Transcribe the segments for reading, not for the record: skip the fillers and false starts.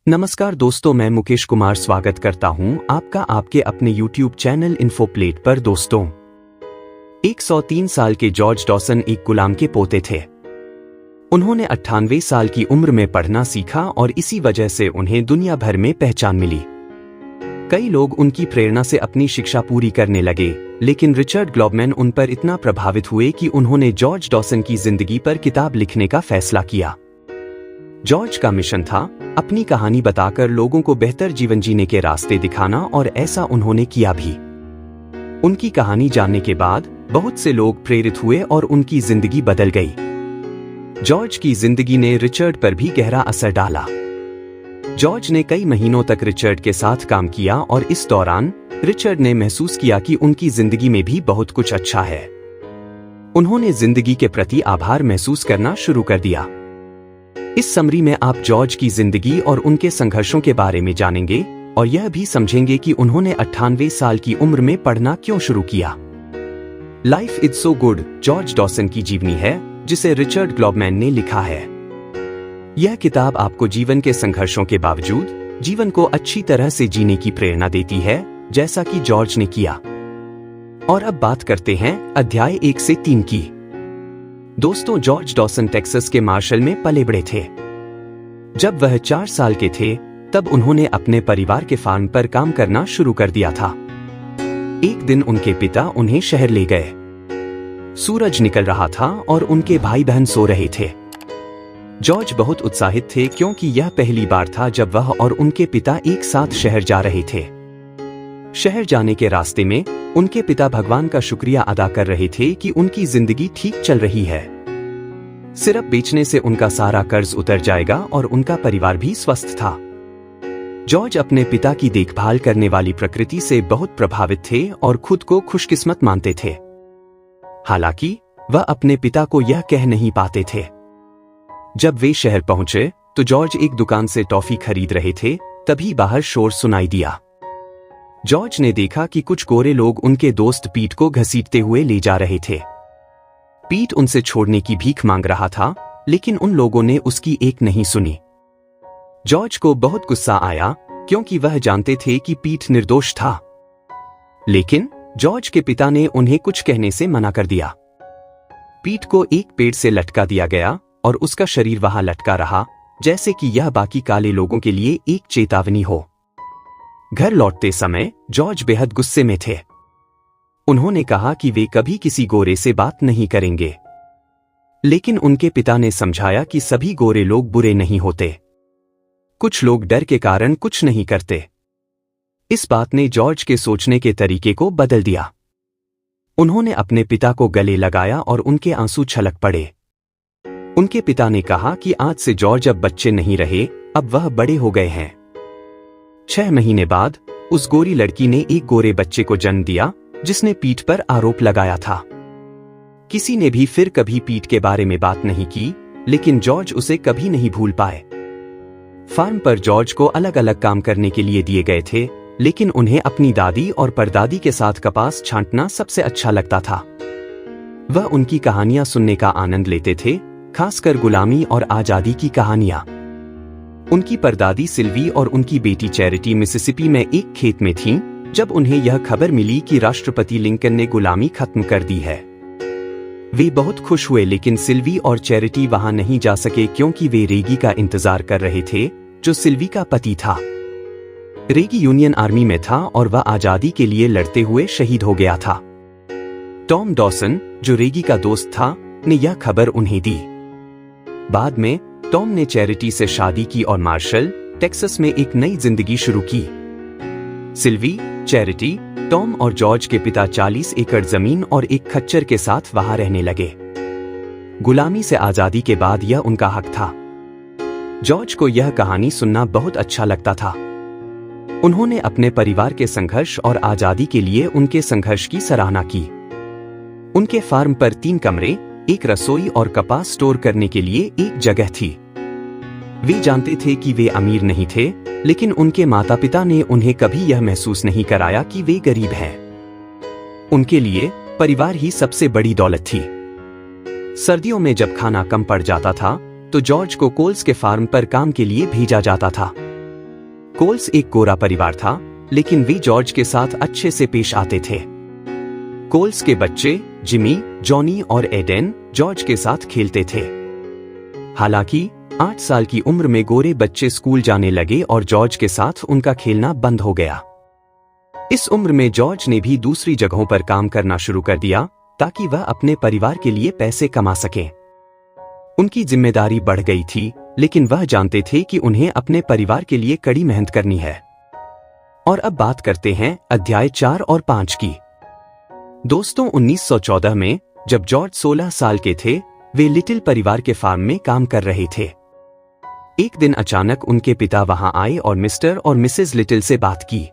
नमस्कार दोस्तों, मैं मुकेश कुमार स्वागत करता हूं आपका आपके अपने YouTube चैनल इन्फोप्लेट पर। दोस्तों, 103 साल के जॉर्ज डॉसन एक गुलाम के पोते थे। उन्होंने 98 साल की उम्र में पढ़ना सीखा और इसी वजह से उन्हें दुनिया भर में पहचान मिली। कई लोग उनकी प्रेरणा से अपनी शिक्षा पूरी करने लगे, लेकिन रिचर्ड ग्लॉबमैन उन पर इतना प्रभावित हुए कि उन्होंने जॉर्ज डॉसन की जिंदगी पर किताब लिखने का फैसला किया। जॉर्ज का मिशन था अपनी कहानी बताकर लोगों को बेहतर जीवन जीने के रास्ते दिखाना, और ऐसा उन्होंने किया भी। उनकी कहानी जानने के बाद बहुत से लोग प्रेरित हुए और उनकी जिंदगी बदल गई। जॉर्ज की जिंदगी ने रिचर्ड पर भी गहरा असर डाला। जॉर्ज ने कई महीनों तक रिचर्ड के साथ काम किया और इस दौरान रिचर्ड ने महसूस किया कि उनकी जिंदगी में भी बहुत कुछ अच्छा है। उन्होंने जिंदगी के प्रति आभार महसूस करना शुरू कर दिया। इस समरी में आप जॉर्ज की जिंदगी और उनके संघर्षों के बारे में जानेंगे और यह भी समझेंगे कि उन्होंने 98 साल की उम्र में पढ़ना क्यों शुरू किया। Life is so good George Dawson की जीवनी है, जिसे रिचर्ड ग्लॉबमैन ने लिखा है। यह किताब आपको जीवन के संघर्षों के बावजूद जीवन को अच्छी तरह से जीने की प्रेरणा देती है, जैसा कि जॉर्ज ने किया। और अब बात करते हैं अध्याय 1 से 3 की। दोस्तों, जॉर्ज डॉसन टेक्सास के मार्शल में पले बड़े थे। जब वह 4 साल के थे, तब उन्होंने अपने परिवार के फार्म पर काम करना शुरू कर दिया था। एक दिन उनके पिता उन्हें शहर ले गए। सूरज निकल रहा था और उनके भाई बहन सो रहे थे। जॉर्ज बहुत उत्साहित थे क्योंकि यह पहली बार था जब वह और उनके पिता एक साथ शहर जा रहे थे। शहर जाने के रास्ते में उनके पिता भगवान का शुक्रिया अदा कर रहे थे कि उनकी जिंदगी ठीक चल रही है। सिरप बेचने से उनका सारा कर्ज उतर जाएगा और उनका परिवार भी स्वस्थ था। जॉर्ज अपने पिता की देखभाल करने वाली प्रकृति से बहुत प्रभावित थे और खुद को खुशकिस्मत मानते थे। हालांकि वह अपने पिता को यह कह नहीं पाते थे। जब वे शहर पहुंचे तो जॉर्ज एक दुकान से टॉफी खरीद रहे थे, तभी बाहर शोर सुनाई दिया। जॉर्ज ने देखा कि कुछ गोरे लोग उनके दोस्त पीट को घसीटते हुए ले जा रहे थे। पीट उनसे छोड़ने की भीख मांग रहा था, लेकिन उन लोगों ने उसकी एक नहीं सुनी। जॉर्ज को बहुत गुस्सा आया क्योंकि वह जानते थे कि पीट निर्दोष था, लेकिन जॉर्ज के पिता ने उन्हें कुछ कहने से मना कर दिया। पीट को एक पेड़ से लटका दिया गया और उसका शरीर वहां लटका रहा, जैसे कि यह बाकी काले लोगों के लिए एक चेतावनी हो। घर लौटते समय जॉर्ज बेहद गुस्से में थे। उन्होंने कहा कि वे कभी किसी गोरे से बात नहीं करेंगे, लेकिन उनके पिता ने समझाया कि सभी गोरे लोग बुरे नहीं होते। कुछ लोग डर के कारण कुछ नहीं करते। इस बात ने जॉर्ज के सोचने के तरीके को बदल दिया। उन्होंने अपने पिता को गले लगाया और उनके आंसू छलक पड़े। उनके पिता ने कहा कि आज से जॉर्ज अब बच्चे नहीं रहे, अब वह बड़े हो गए हैं। 6 महीने बाद उस गोरी लड़की ने एक गोरे बच्चे को जन्म दिया, जिसने पीट पर आरोप लगाया था। किसी ने भी फिर कभी पीट के बारे में बात नहीं की, लेकिन जॉर्ज उसे कभी नहीं भूल पाए। फार्म पर जॉर्ज को अलग अलग काम करने के लिए दिए गए थे, लेकिन उन्हें अपनी दादी और परदादी के साथ कपास छांटना सबसे अच्छा लगता था। वह उनकी कहानियां सुनने का आनंद लेते थे, खासकर गुलामी और आजादी की कहानियां। उनकी परदादी सिल्वी और उनकी बेटी चैरिटी मिसिसिपी में एक खेत में थीं, जब उन्हें यह खबर मिली कि राष्ट्रपति लिंकन ने गुलामी खत्म कर दी है। वे बहुत खुश हुए, लेकिन सिल्वी और चैरिटी वहां नहीं जा सके क्योंकि वे रेगी का इंतजार कर रहे थे, जो सिल्वी का पति था। रेगी यूनियन आर्मी में था और वह आजादी के लिए लड़ते हुए शहीद हो गया था। टॉम डॉसन, जो रेगी का दोस्त था, ने यह खबर उन्हें दी। बाद में टॉम ने चैरिटी से शादी की और मार्शल, टेक्सास में एक नई जिंदगी शुरू की। सिल्वी, चैरिटी, टॉम और जॉर्ज के पिता 40 एकड़ जमीन और एक खच्चर के साथ वहां रहने लगे। गुलामी से आजादी के बाद यह उनका हक था। जॉर्ज को यह कहानी सुनना बहुत अच्छा लगता था। उन्होंने अपने परिवार के संघर्ष और आजादी के लिए उनके संघर्ष की सराहना की। उनके फार्म पर 3 कमरे, एक रसोई और कपास स्टोर करने के लिए एक जगह थी। वे जानते थे कि वे अमीर नहीं थे, लेकिन उनके माता पिता ने उन्हें कभी यह महसूस नहीं कराया कि वे गरीब हैं। उनके लिए परिवार ही सबसे बड़ी दौलत थी। सर्दियों में जब खाना कम पड़ जाता था, तो जॉर्ज को कोल्स के फार्म पर काम के लिए भेजा जाता था। कोल्स एक गोरा परिवार था, लेकिन वे जॉर्ज के साथ अच्छे से पेश आते थे। कोल्स के बच्चे जिमी, जॉनी और एडेन जॉर्ज के साथ खेलते थे। हालांकि 8 साल की उम्र में गोरे बच्चे स्कूल जाने लगे और जॉर्ज के साथ उनका खेलना बंद हो गया। इस उम्र में जॉर्ज ने भी दूसरी जगहों पर काम करना शुरू कर दिया ताकि वह अपने परिवार के लिए पैसे कमा सके। उनकी जिम्मेदारी बढ़ गई थी, लेकिन वह जानते थे कि उन्हें अपने परिवार के लिए कड़ी मेहनत करनी है। और अब बात करते हैं अध्याय 4 और 5 की। दोस्तों, 1914 में जब जॉर्ज 16 साल के थे, वे लिटिल परिवार के फार्म में काम कर रहे थे। एक दिन अचानक उनके पिता वहां आए और मिस्टर और मिसेस लिटिल से बात की।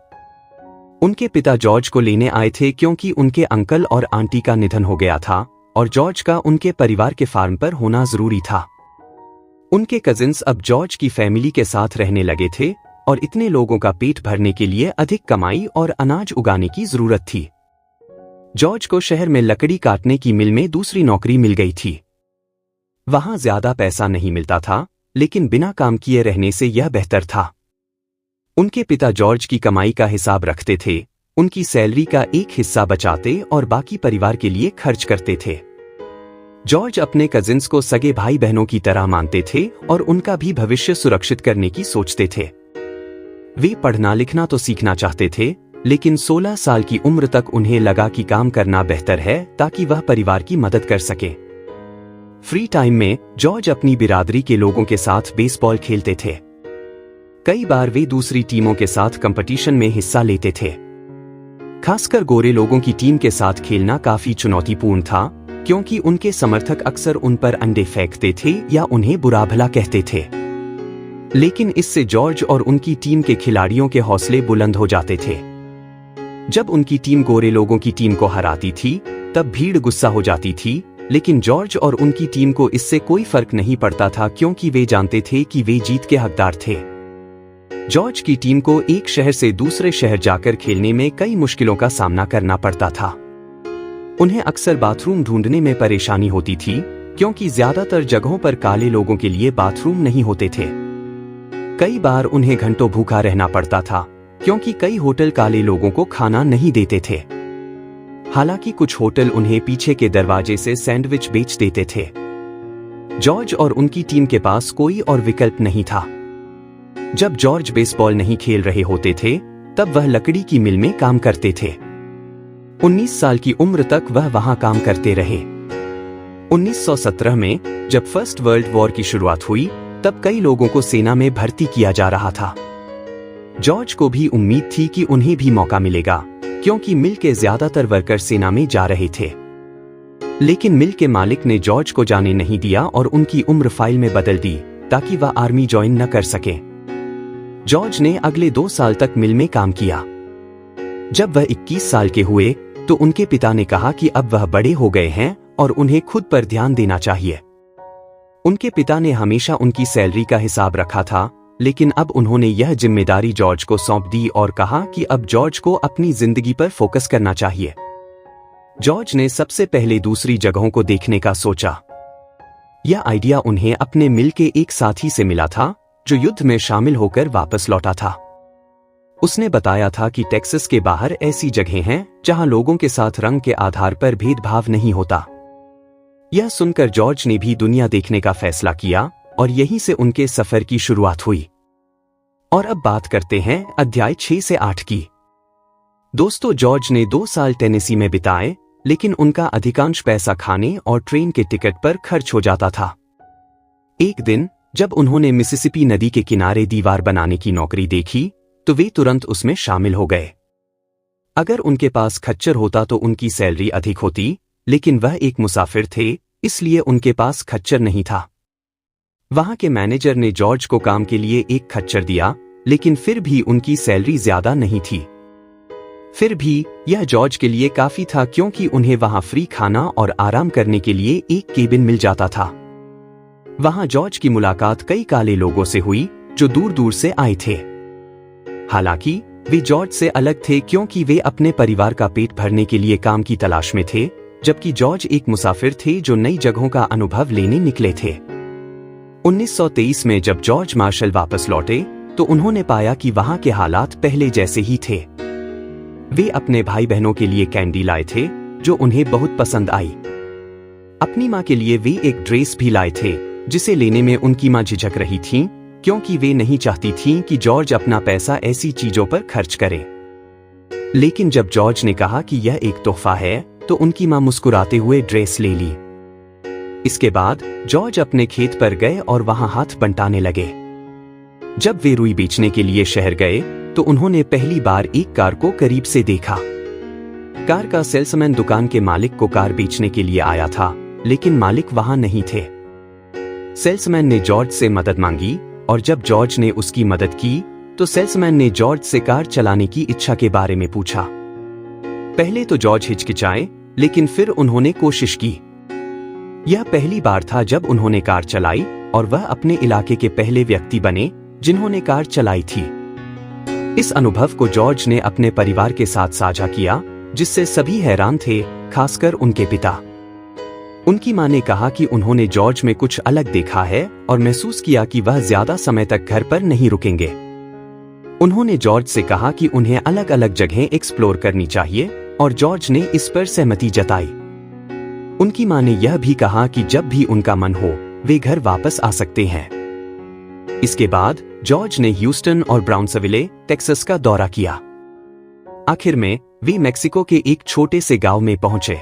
उनके पिता जॉर्ज को लेने आए थे क्योंकि उनके अंकल और आंटी का निधन हो गया था और जॉर्ज का उनके परिवार के फार्म पर होना जरूरी था। उनके कजिन्स अब जॉर्ज की फैमिली के साथ रहने लगे थे और इतने लोगों का पेट भरने के लिए अधिक कमाई और अनाज उगाने की जरूरत थी। जॉर्ज को शहर में लकड़ी काटने की मिल में दूसरी नौकरी मिल गई थी। वहां ज्यादा पैसा नहीं मिलता था, लेकिन बिना काम किए रहने से यह बेहतर था। उनके पिता जॉर्ज की कमाई का हिसाब रखते थे, उनकी सैलरी का एक हिस्सा बचाते और बाकी परिवार के लिए खर्च करते थे। जॉर्ज अपने कजिन्स को सगे भाई बहनों की तरह मानते थे और उनका भी भविष्य सुरक्षित करने की सोचते थे। वे पढ़ना लिखना तो सीखना चाहते थे, लेकिन 16 साल की उम्र तक उन्हें लगा कि काम करना बेहतर है ताकि वह परिवार की मदद कर सके। फ्री टाइम में जॉर्ज अपनी बिरादरी के लोगों के साथ बेसबॉल खेलते थे। कई बार वे दूसरी टीमों के साथ कंपटीशन में हिस्सा लेते थे। खासकर गोरे लोगों की टीम के साथ खेलना काफी चुनौतीपूर्ण था, क्योंकि उनके समर्थक अक्सर उन पर अंडे फेंकते थे या उन्हें बुरा भला कहते थे। लेकिन इससे जॉर्ज और उनकी टीम के खिलाड़ियों के हौसले बुलंद हो जाते थे। जब उनकी टीम गोरे लोगों की टीम को हराती थी, तब भीड़ गुस्सा हो जाती थी, लेकिन जॉर्ज और उनकी टीम को इससे कोई फर्क नहीं पड़ता था क्योंकि वे जानते थे कि वे जीत के हकदार थे। जॉर्ज की टीम को एक शहर से दूसरे शहर जाकर खेलने में कई मुश्किलों का सामना करना पड़ता था। उन्हें अक्सर बाथरूम ढूंढने में परेशानी होती थी, क्योंकि ज्यादातर जगहों पर काले लोगों के लिए बाथरूम नहीं होते थे। कई बार उन्हें घंटों भूखा रहना पड़ता था, क्योंकि कई होटल काले लोगों को खाना नहीं देते थे। हालांकि कुछ होटल उन्हें पीछे के दरवाजे से सैंडविच बेच देते थे। जॉर्ज और उनकी टीम के पास कोई और विकल्प नहीं था। जब जॉर्ज बेसबॉल नहीं खेल रहे होते थे, तब वह लकड़ी की मिल में काम करते थे। 19 साल की उम्र तक वह वहां काम करते रहे। 1917 में जब फर्स्ट वर्ल्ड वॉर की शुरुआत हुई, तब कई लोगों को सेना में भर्ती किया जा रहा था। जॉर्ज को भी उम्मीद थी कि उन्हें भी मौका मिलेगा, क्योंकि मिल के ज्यादातर वर्कर सेना में जा रहे थे। लेकिन मिल के मालिक ने जॉर्ज को जाने नहीं दिया और उनकी उम्र फाइल में बदल दी ताकि वह आर्मी ज्वाइन न कर सके। जॉर्ज ने अगले 2 साल तक मिल में काम किया। जब वह 21 साल के हुए, तो उनके पिता ने कहा कि अब वह बड़े हो गए हैं और उन्हें खुद पर ध्यान देना चाहिए। उनके पिता ने हमेशा उनकी सैलरी का हिसाब रखा था, लेकिन अब उन्होंने यह जिम्मेदारी जॉर्ज को सौंप दी और कहा कि अब जॉर्ज को अपनी जिंदगी पर फोकस करना चाहिए। जॉर्ज ने सबसे पहले दूसरी जगहों को देखने का सोचा। यह आइडिया उन्हें अपने मिल के एक साथी से मिला था, जो युद्ध में शामिल होकर वापस लौटा था। उसने बताया था कि टेक्सास के बाहर ऐसी जगहें हैं जहां लोगों के साथ रंग के आधार पर भेदभाव नहीं होता। यह सुनकर जॉर्ज ने भी दुनिया देखने का फैसला किया और यहीं से उनके सफर की शुरुआत हुई। और अब बात करते हैं अध्याय 6 से 8 की। दोस्तों, जॉर्ज ने 2 साल टेनेसी में बिताए, लेकिन उनका अधिकांश पैसा खाने और ट्रेन के टिकट पर खर्च हो जाता था। एक दिन जब उन्होंने मिसिसिपी नदी के किनारे दीवार बनाने की नौकरी देखी, तो वे तुरंत उसमें शामिल हो गए। अगर उनके पास खच्चर होता तो उनकी सैलरी अधिक होती, लेकिन वह एक मुसाफिर थे, इसलिए उनके पास खच्चर नहीं था। वहां के मैनेजर ने जॉर्ज को काम के लिए एक खच्चर दिया, लेकिन फिर भी उनकी सैलरी ज्यादा नहीं थी। फिर भी यह जॉर्ज के लिए काफी था, क्योंकि उन्हें वहां फ्री खाना और आराम करने के लिए एक केबिन मिल जाता था। वहां जॉर्ज की मुलाकात कई काले लोगों से हुई जो दूर दूर से आए थे। हालांकि वे जॉर्ज से अलग थे, क्योंकि वे अपने परिवार का पेट भरने के लिए काम की तलाश में थे, जबकि जॉर्ज एक मुसाफिर थे जो नई जगहों का अनुभव लेने निकले थे। 1923 में जब जॉर्ज मार्शल वापस लौटे, तो उन्होंने पाया कि वहां के हालात पहले जैसे ही थे। वे अपने भाई बहनों के लिए कैंडी लाए थे जो उन्हें बहुत पसंद आई। अपनी मां के लिए वे एक ड्रेस भी लाए थे जिसे लेने में उनकी मां झिझक रही थीं, क्योंकि वे नहीं चाहती थीं कि जॉर्ज अपना पैसा ऐसी चीजों पर खर्च करे। लेकिन जब जॉर्ज ने कहा कि यह एक तोहफा है तो उनकी मां मुस्कुराते हुए ड्रेस ले ली। इसके बाद जॉर्ज अपने खेत पर गए और वहां हाथ बंटाने लगे। जब वे रुई बेचने के लिए शहर गए तो उन्होंने पहली बार एक कार को करीब से देखा। कार का सेल्समैन दुकान के मालिक को कार बेचने के लिए आया था, लेकिन मालिक वहां नहीं थे। सेल्समैन ने जॉर्ज से मदद मांगी और जब जॉर्ज ने उसकी मदद की तो सेल्समैन ने जॉर्ज से कार चलाने की इच्छा के बारे में पूछा। पहले तो जॉर्ज हिचकिचाए, लेकिन फिर उन्होंने कोशिश की। यह पहली बार था जब उन्होंने कार चलाई और वह अपने इलाके के पहले व्यक्ति बने जिन्होंने कार चलाई थी। इस अनुभव को जॉर्ज ने अपने परिवार के साथ साझा किया, जिससे सभी हैरान थे, खासकर उनके पिता। उनकी मां ने कहा कि उन्होंने जॉर्ज में कुछ अलग देखा है और महसूस किया कि वह ज्यादा समय तक घर पर नहीं रुकेंगे। उन्होंने जॉर्ज से कहा कि उन्हें अलग अलग जगहें एक्सप्लोर करनी चाहिए और जॉर्ज ने इस पर सहमति जताई। उनकी मां ने यह भी कहा कि जब भी उनका मन हो वे घर वापस आ सकते हैं। इसके बाद जॉर्ज ने ह्यूस्टन और ब्राउन्सविले, टेक्सास का दौरा किया। आखिर में वे मेक्सिको के एक छोटे से गांव में पहुंचे।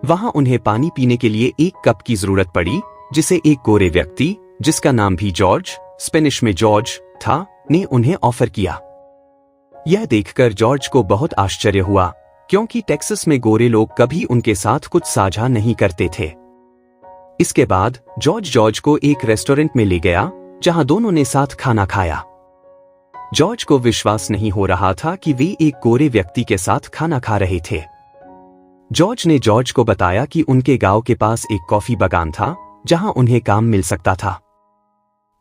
वहां उन्हें पानी पीने के लिए एक कप की जरूरत पड़ी, जिसे एक गोरे व्यक्ति, जिसका नाम भी जॉर्ज, स्पेनिश में जॉर्ज था, ने उन्हें ऑफर किया। यह देखकर जॉर्ज को बहुत आश्चर्य हुआ, क्योंकि टेक्सास में गोरे लोग कभी उनके साथ कुछ साझा नहीं करते थे। इसके बाद जॉर्ज को एक रेस्टोरेंट में ले गया जहां दोनों ने साथ खाना खाया। जॉर्ज को विश्वास नहीं हो रहा था कि वे एक गोरे व्यक्ति के साथ खाना खा रहे थे। जॉर्ज ने जॉर्ज को बताया कि उनके गांव के पास एक कॉफी बागान था जहां उन्हें काम मिल सकता था।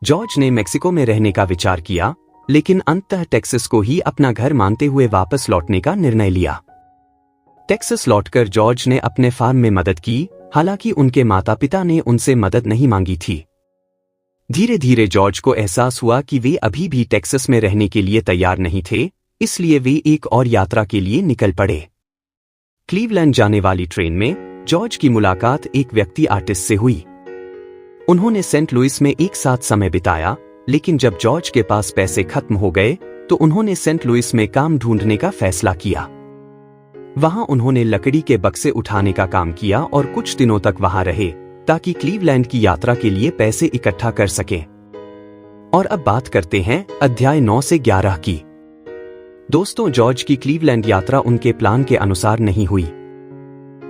जॉर्ज ने मेक्सिको में रहने का विचार किया, लेकिन अंततः टेक्सास को ही अपना घर मानते हुए वापस लौटने का निर्णय लिया। टेक्सास लौटकर जॉर्ज ने अपने फार्म में मदद की, हालांकि उनके माता पिता ने उनसे मदद नहीं मांगी थी। धीरे धीरे जॉर्ज को एहसास हुआ कि वे अभी भी टेक्सास में रहने के लिए तैयार नहीं थे, इसलिए वे एक और यात्रा के लिए निकल पड़े। क्लीवलैंड जाने वाली ट्रेन में जॉर्ज की मुलाकात एक व्यक्ति आर्टिस्ट से हुई। उन्होंने सेंट लुइस में एक साथ समय बिताया, लेकिन जब जॉर्ज के पास पैसे खत्म हो गए तो उन्होंने सेंट लुइस में काम ढूंढने का फैसला किया। वहां उन्होंने लकड़ी के बक्से उठाने का काम किया और कुछ दिनों तक वहां रहे ताकि क्लीवलैंड की यात्रा के लिए पैसे इकट्ठा कर सकें। और अब बात करते हैं अध्याय 9 से 11 की। दोस्तों, जॉर्ज की क्लीवलैंड यात्रा उनके प्लान के अनुसार नहीं हुई।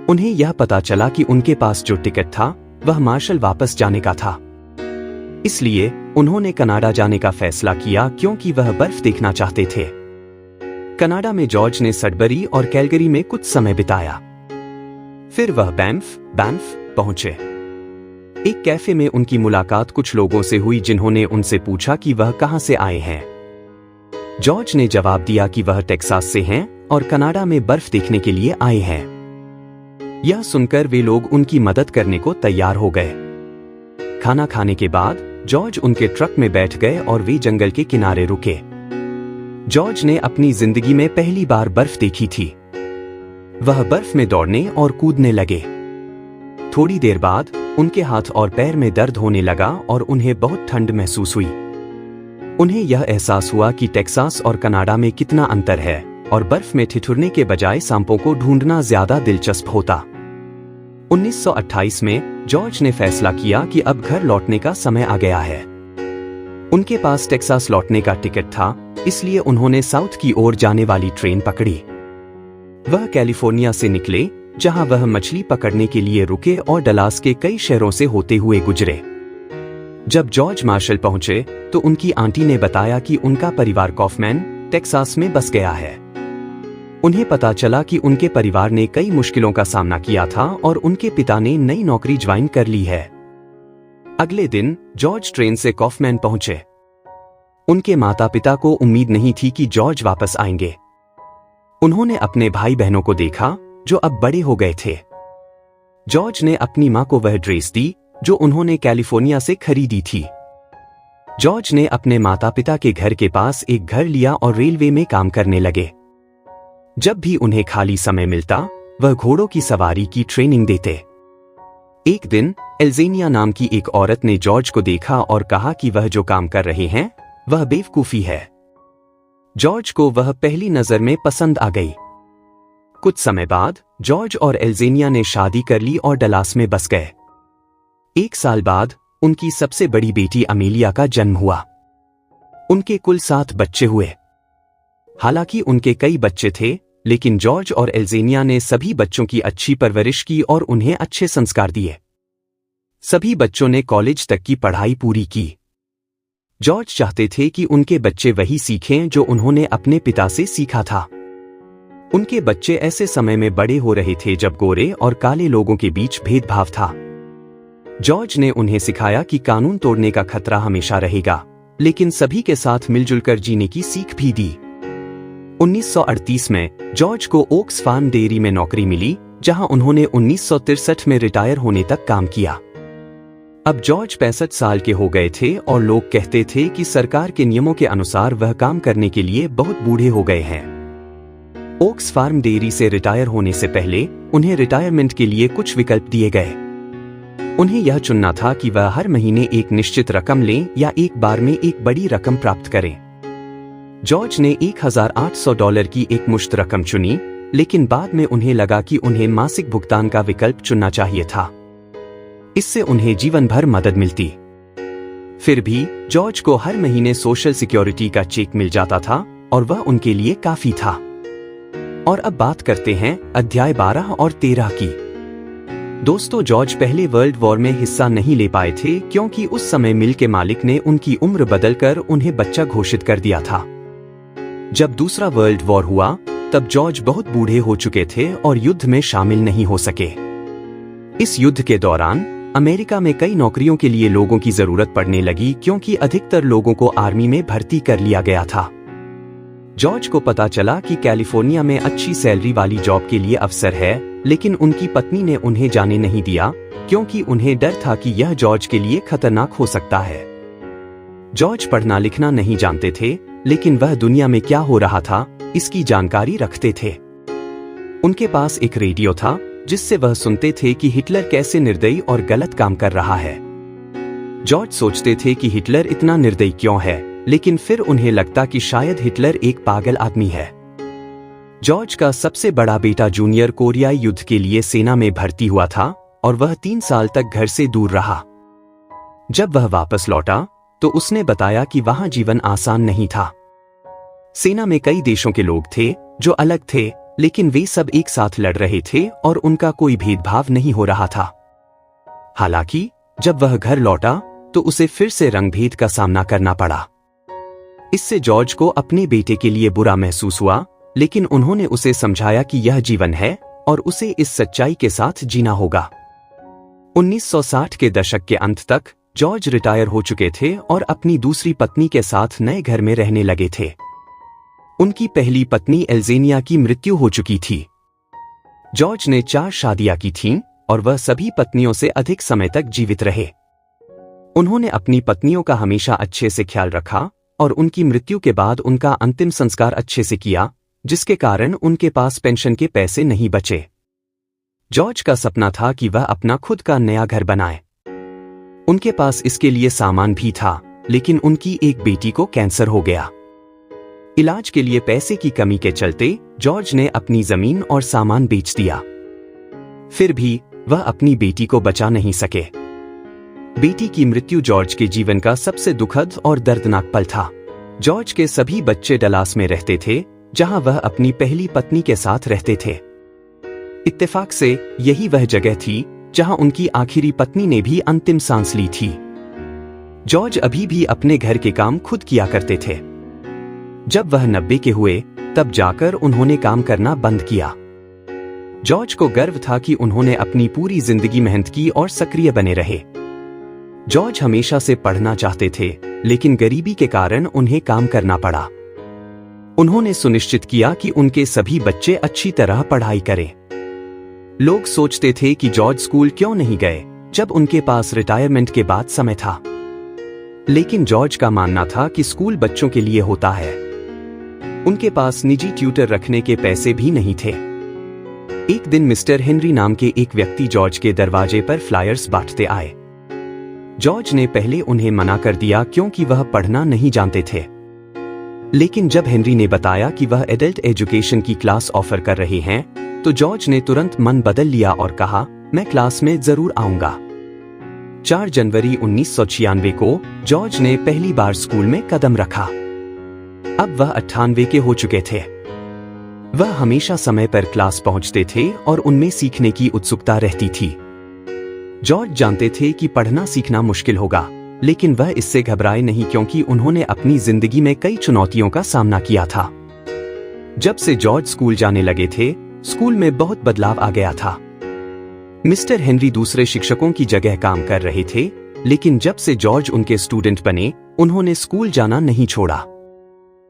उन्हें यह पता चला कि उनके पास जो टिकट था वह मार्शल वापस जाने का था। इसलिए उन्होंने कनाडा जाने का फैसला किया, क्योंकि वह बर्फ देखना चाहते थे। कनाडा में जॉर्ज ने सडबरी और कैलगरी में कुछ समय बिताया। फिर वह बैंफ पहुंचे। एक कैफे में उनकी मुलाकात कुछ लोगों से हुई जिन्होंने उनसे पूछा कि वह कहां से आए हैं। जॉर्ज ने जवाब दिया कि वह टेक्सास से हैं और कनाडा में बर्फ देखने के लिए आए हैं। यह सुनकर वे लोग उनकी मदद करने को तैयार हो गए। खाना खाने के बाद जॉर्ज उनके ट्रक में बैठ गए और वे जंगल के किनारे रुके। जॉर्ज ने अपनी जिंदगी में पहली बार बर्फ देखी थी। वह बर्फ में दौड़ने और कूदने लगे। थोड़ी देर बाद उनके हाथ और पैर में दर्द होने लगा और उन्हें बहुत ठंड महसूस हुई। उन्हें यह एहसास हुआ कि टेक्सास और कनाडा में कितना अंतर है और बर्फ में ठिठुरने के बजाय सांपों को ढूंढना ज्यादा दिलचस्प होता। 1928 में जॉर्ज ने फैसला किया कि अब घर लौटने का समय आ गया है। उनके पास टेक्सास लौटने का टिकट था, इसलिए उन्होंने साउथ की ओर जाने वाली ट्रेन पकड़ी। वह कैलिफोर्निया से निकले, जहां वह मछली पकड़ने के लिए रुके और डलास के कई शहरों से होते हुए गुजरे। जब जॉर्ज मार्शल पहुंचे तो उनकी आंटी ने बताया कि उनका परिवार कॉफमैन, टेक्सास में बस गया है। उन्हें पता चला कि उनके परिवार ने कई मुश्किलों का सामना किया था और उनके पिता ने नई नौकरी ज्वाइन कर ली है। अगले दिन जॉर्ज ट्रेन से कॉफमैन पहुंचे। उनके माता पिता को उम्मीद नहीं थी कि जॉर्ज वापस आएंगे। उन्होंने अपने भाई बहनों को देखा जो अब बड़े हो गए थे। जॉर्ज ने अपनी मां को वह ड्रेस दी जो उन्होंने कैलिफोर्निया से खरीदी थी। जॉर्ज ने अपने माता पिता के घर के पास एक घर लिया और रेलवे में काम करने लगे। जब भी उन्हें खाली समय मिलता वह घोड़ों की सवारी की ट्रेनिंग देते। एक दिन एल्जेनिया नाम की एक औरत ने जॉर्ज को देखा और कहा कि वह जो काम कर रहे हैं वह बेवकूफी है। जॉर्ज को वह पहली नजर में पसंद आ गई। कुछ समय बाद जॉर्ज और एल्जेनिया ने शादी कर ली और डलास में बस गए। 1 साल बाद उनकी सबसे बड़ी बेटी अमेलिया का जन्म हुआ। उनके कुल 7 बच्चे हुए। हालांकि उनके कई बच्चे थे, लेकिन जॉर्ज और एल्जेनिया ने सभी बच्चों की अच्छी परवरिश की और उन्हें अच्छे संस्कार दिए। सभी बच्चों ने कॉलेज तक की पढ़ाई पूरी की। जॉर्ज चाहते थे कि उनके बच्चे वही सीखें जो उन्होंने अपने पिता से सीखा था। उनके बच्चे ऐसे समय में बड़े हो रहे थे जब गोरे और काले लोगों के बीच भेदभाव था। जॉर्ज ने उन्हें सिखाया कि कानून तोड़ने का खतरा हमेशा रहेगा, लेकिन सभी के साथ मिलजुल कर जीने की सीख भी दी। 1938 में जॉर्ज को ओक्स फार्म डेयरी में नौकरी मिली, जहां उन्होंने 1963 में रिटायर होने तक काम किया। अब जॉर्ज 65 साल के हो गए थे और लोग कहते थे कि सरकार के नियमों के अनुसार वह काम करने के लिए बहुत बूढ़े हो गए हैं। ओक्स फार्म डेयरी से रिटायर होने से पहले उन्हें रिटायरमेंट के लिए कुछ विकल्प दिए गए। उन्हें यह चुनना था कि वह हर महीने एक निश्चित रकम लें या एक बार में एक बड़ी रकम प्राप्त करें। जॉर्ज ने $1,800 की एक मुश्त रकम चुनी, लेकिन बाद में उन्हें लगा कि उन्हें मासिक भुगतान का विकल्प चुनना चाहिए था। इससे उन्हें जीवन भर मदद मिलती। फिर भी जॉर्ज को हर महीने सोशल सिक्योरिटी का चेक मिल जाता था और वह उनके लिए काफी था। और अब बात करते हैं अध्याय 12 और 13 की। दोस्तों, जॉर्ज पहले वर्ल्ड वॉर में हिस्सा नहीं ले पाए थे क्योंकि उस समय मिल के मालिक ने उनकी उम्र बदलकर उन्हें बच्चा घोषित कर दिया था। जब दूसरा वर्ल्ड वॉर हुआ तब जॉर्ज बहुत बूढ़े हो चुके थे और युद्ध में शामिल नहीं हो सके। इस युद्ध के दौरान अमेरिका में कई नौकरियों के लिए लोगों की जरूरत पड़ने लगी क्योंकि अधिकतर लोगों को आर्मी में भर्ती कर लिया गया था। जॉर्ज को पता चला कि कैलिफोर्निया में अच्छी सैलरी वाली जॉब के लिए अवसर है, लेकिन उनकी पत्नी ने उन्हें जाने नहीं दिया क्योंकि उन्हें डर था कि यह जॉर्ज के लिए खतरनाक हो सकता है। जॉर्ज पढ़ना लिखना नहीं जानते थे, लेकिन वह दुनिया में क्या हो रहा था इसकी जानकारी रखते थे। उनके पास एक रेडियो था जिससे वह सुनते थे कि हिटलर कैसे निर्दयी और गलत काम कर रहा है। जॉर्ज सोचते थे कि हिटलर इतना निर्दयी क्यों है, लेकिन फिर उन्हें लगता कि शायद हिटलर एक पागल आदमी है। जॉर्ज का सबसे बड़ा बेटा जूनियर कोरियाई युद्ध के लिए सेना में भर्ती हुआ था और वह 3 साल तक घर से दूर रहा। जब वह वापस लौटा तो उसने बताया कि वहां जीवन आसान नहीं था। सेना में कई देशों के लोग थे जो अलग थे, लेकिन वे सब एक साथ लड़ रहे थे और उनका कोई भेदभाव नहीं हो रहा था। हालांकि जब वह घर लौटा तो उसे फिर से रंगभेद का सामना करना पड़ा। इससे जॉर्ज को अपने बेटे के लिए बुरा महसूस हुआ, लेकिन उन्होंने उसे समझाया कि यह जीवन है और उसे इस सच्चाई के साथ जीना होगा। 1960 के दशक के अंत तक जॉर्ज रिटायर हो चुके थे और अपनी दूसरी पत्नी के साथ नए घर में रहने लगे थे। उनकी पहली पत्नी एल्जेनिया की मृत्यु हो चुकी थी। जॉर्ज ने 4 शादियां की थीं और वह सभी पत्नियों से अधिक समय तक जीवित रहे। उन्होंने अपनी पत्नियों का हमेशा अच्छे से ख्याल रखा और उनकी मृत्यु के बाद उनका अंतिम संस्कार अच्छे से किया, जिसके कारण उनके पास पेंशन के पैसे नहीं बचे। जॉर्ज का सपना था कि वह अपना खुद का नया घर बनाए। उनके पास इसके लिए सामान भी था, लेकिन उनकी एक बेटी को कैंसर हो गया। इलाज के लिए पैसे की कमी के चलते जॉर्ज ने अपनी जमीन और सामान बेच दिया। फिर भी वह अपनी बेटी को बचा नहीं सके। बेटी की मृत्यु जॉर्ज के जीवन का सबसे दुखद और दर्दनाक पल था। जॉर्ज के सभी बच्चे डलास में रहते थे, जहां वह अपनी पहली पत्नी के साथ रहते थे। इत्तेफाक से यही वह जगह थी जहां उनकी आखिरी पत्नी ने भी अंतिम सांस ली थी। जॉर्ज अभी भी अपने घर के काम खुद किया करते थे। जब वह 90 के हुए तब जाकर उन्होंने काम करना बंद किया। जॉर्ज को गर्व था कि उन्होंने अपनी पूरी जिंदगी मेहनत की और सक्रिय बने रहे। जॉर्ज हमेशा से पढ़ना चाहते थे, लेकिन गरीबी के कारण उन्हें काम करना पड़ा। उन्होंने सुनिश्चित किया कि उनके सभी बच्चे अच्छी तरह पढ़ाई करें। लोग सोचते थे कि जॉर्ज स्कूल क्यों नहीं गए जब उनके पास रिटायरमेंट के बाद समय था। लेकिन जॉर्ज का मानना था कि स्कूल बच्चों के लिए होता है। उनके पास निजी ट्यूटर रखने के पैसे भी नहीं थे। एक दिन मिस्टर हेनरी नाम के एक व्यक्ति जॉर्ज के दरवाजे पर फ्लायर्स बांटते आए। जॉर्ज ने पहले उन्हें मना कर दिया क्योंकि वह पढ़ना नहीं जानते थे, लेकिन जब हेनरी ने बताया कि वह एडल्ट एजुकेशन की क्लास ऑफर कर रहे हैं तो जॉर्ज ने तुरंत मन बदल लिया और कहा, मैं क्लास में जरूर आऊंगा। 4 जनवरी 1996 को जॉर्ज ने पहली बार स्कूल में कदम रखा। अब वह 98 के हो चुके थे। वह हमेशा समय पर क्लास पहुंचते थे और उनमें सीखने की उत्सुकता रहती थी। जॉर्ज जानते थे कि पढ़ना सीखना मुश्किल होगा, लेकिन वह इससे घबराए नहीं क्योंकि उन्होंने अपनी जिंदगी में कई चुनौतियों का सामना किया था। जब से जॉर्ज स्कूल जाने लगे थे, स्कूल में बहुत बदलाव आ गया था। मिस्टर हेनरी दूसरे शिक्षकों की जगह काम कर रहे थे, लेकिन जब से जॉर्ज उनके स्टूडेंट बने, उन्होंने स्कूल जाना नहीं छोड़ा।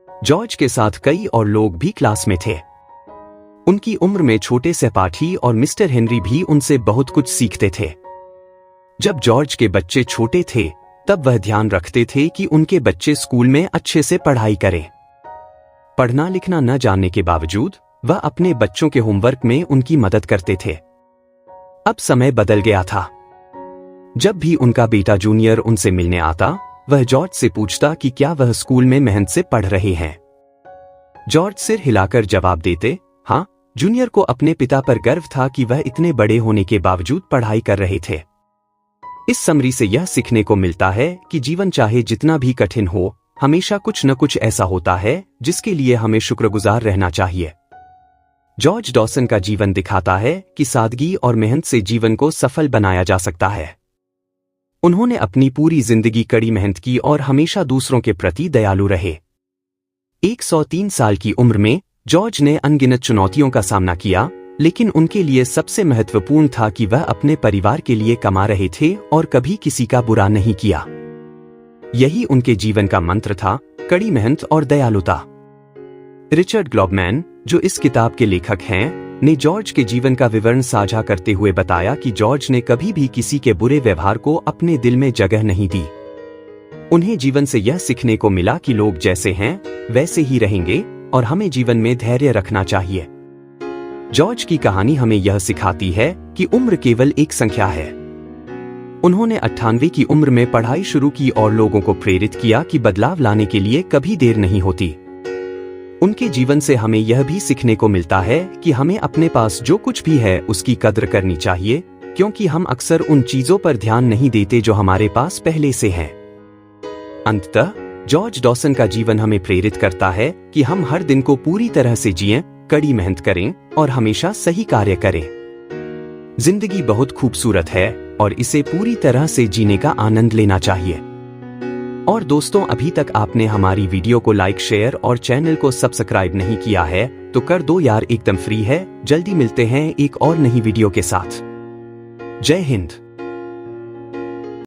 जॉर्ज के साथ कई और लोग भी क्लास में थे। उनकी उम्र में छोटे सहपाठी और मिस्टर हेनरी भी उनसे बहुत कुछ सीखते थे। जब जॉर्ज के बच्चे छोटे थे, तब वह ध्यान रखते थे कि उनके बच्चे स्कूल में अच्छे से पढ़ाई करें। पढ़ना लिखना न जानने के बावजूद वह अपने बच्चों के होमवर्क में उनकी मदद करते थे। अब समय बदल गया था। जब भी उनका बेटा जूनियर उनसे मिलने आता, वह जॉर्ज से पूछता कि क्या वह स्कूल में मेहनत से पढ़ रहे हैं। जॉर्ज सिर हिलाकर जवाब देते, हाँ। जूनियर को अपने पिता पर गर्व था कि वह इतने बड़े होने के बावजूद पढ़ाई कर रहे थे। इस समरी से यह सीखने को मिलता है कि जीवन चाहे जितना भी कठिन हो, हमेशा कुछ न कुछ ऐसा होता है जिसके लिए हमें शुक्रगुजार रहना चाहिए। जॉर्ज डॉसन का जीवन दिखाता है कि सादगी और मेहनत से जीवन को सफल बनाया जा सकता है। उन्होंने अपनी पूरी जिंदगी कड़ी मेहनत की और हमेशा दूसरों के प्रति दयालु रहे। 103 साल की उम्र में जॉर्ज ने अनगिनत चुनौतियों का सामना किया, लेकिन उनके लिए सबसे महत्वपूर्ण था कि वह अपने परिवार के लिए कमा रहे थे और कभी किसी का बुरा नहीं किया। यही उनके जीवन का मंत्र था, कड़ी मेहनत और दयालुता। रिचर्ड ग्लॉबमैन, जो इस किताब के लेखक हैं, ने जॉर्ज के जीवन का विवरण साझा करते हुए बताया कि जॉर्ज ने कभी भी किसी के बुरे व्यवहार को अपने दिल में जगह नहीं दी। उन्हें जीवन से यह सीखने को मिला कि लोग जैसे हैं वैसे ही रहेंगे और हमें जीवन में धैर्य रखना चाहिए। जॉर्ज की कहानी हमें यह सिखाती है कि उम्र केवल एक संख्या है। उन्होंने 98 की उम्र में पढ़ाई शुरू की और लोगों को प्रेरित किया कि बदलाव लाने के लिए कभी देर नहीं होती। उनके जीवन से हमें यह भी सीखने को मिलता है कि हमें अपने पास जो कुछ भी है उसकी कद्र करनी चाहिए, क्योंकि हम अक्सर उन चीजों पर ध्यान नहीं देते जो हमारे पास पहले से हैं। अंततः जॉर्ज डॉसन का जीवन हमें प्रेरित करता है कि हम हर दिन को पूरी तरह से जिएं, कड़ी मेहनत करें और हमेशा सही कार्य करें। जिंदगी बहुत खूबसूरत है और इसे पूरी तरह से जीने का आनंद लेना चाहिए। और दोस्तों, अभी तक आपने हमारी वीडियो को लाइक, शेयर और चैनल को सब्सक्राइब नहीं किया है तो कर दो यार, एकदम फ्री है। जल्दी मिलते हैं एक और नई वीडियो के साथ। जय हिंद।